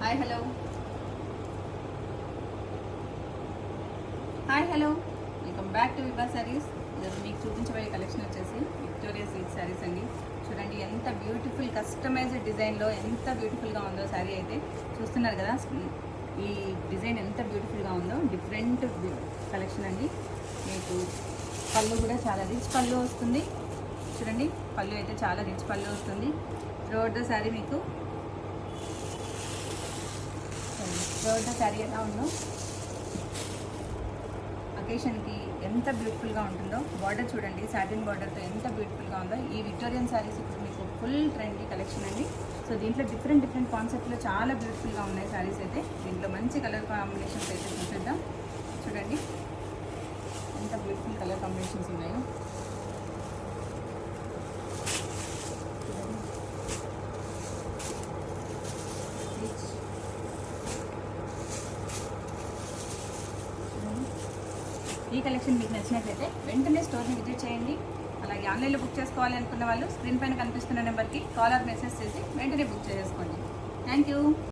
Hi hello welcome back to Vibha Sarees. ఈరోజు మీకు చూపించబోయే కలెక్షన్ వచ్చేసి విక్టోరియా సిల్క్ శారీస్ అండి. చూడండి ఎంత బ్యూటిఫుల్ కస్టమైజ్డ్ డిజైన్లో ఎంత బ్యూటిఫుల్గా ఉందో శారీ అయితే చూస్తున్నారు కదా. ఈ డిజైన్ ఎంత బ్యూటిఫుల్గా ఉందో, డిఫరెంట్ కలెక్షన్ అండి. మీకు పళ్ళు కూడా చాలా రిచ్ పళ్ళు వస్తుంది. చూడండి పళ్ళు అయితే చాలా రిచ్ పళ్ళు వస్తుంది. త్రూఅవుట్ ద శారీ మీకు శారీ ఎలా ఉందో, అకేషన్కి ఎంత బ్యూటిఫుల్గా ఉంటుందో. బార్డర్ చూడండి, సాటిన్ బార్డర్తో ఎంత బ్యూటిఫుల్గా ఉందో. ఈ విక్టోరియన్ శారీస్ ఇప్పుడు మీకు ఫుల్ ట్రెండీ కలెక్షన్ అండి. సో దీంట్లో డిఫరెంట్ కాన్సెప్ట్లో చాలా బ్యూటిఫుల్గా ఉన్నాయి శారీస్ అయితే. దీంట్లో మంచి కలర్ కాంబినేషన్స్ అయితే చూసేద్దాం. చూడండి ఎంత బ్యూటిఫుల్ కలర్ కాంబినేషన్స్ ఉన్నాయో. ఈ కలెక్షన్ మీకు నచ్చినట్లయితే వెంటనే స్టోర్ని విజిట్ చేయండి. అలాగే ఆన్లైన్లో బుక్ చేసుకోవాలి అనుకున్న వాళ్ళు స్క్రీన్ పైన కనిపిస్తున్న నెంబర్కి కాల్ ఆర్ మెసేజ్ చేసి వెంటనే బుక్ చేసుకోండి. Thank you.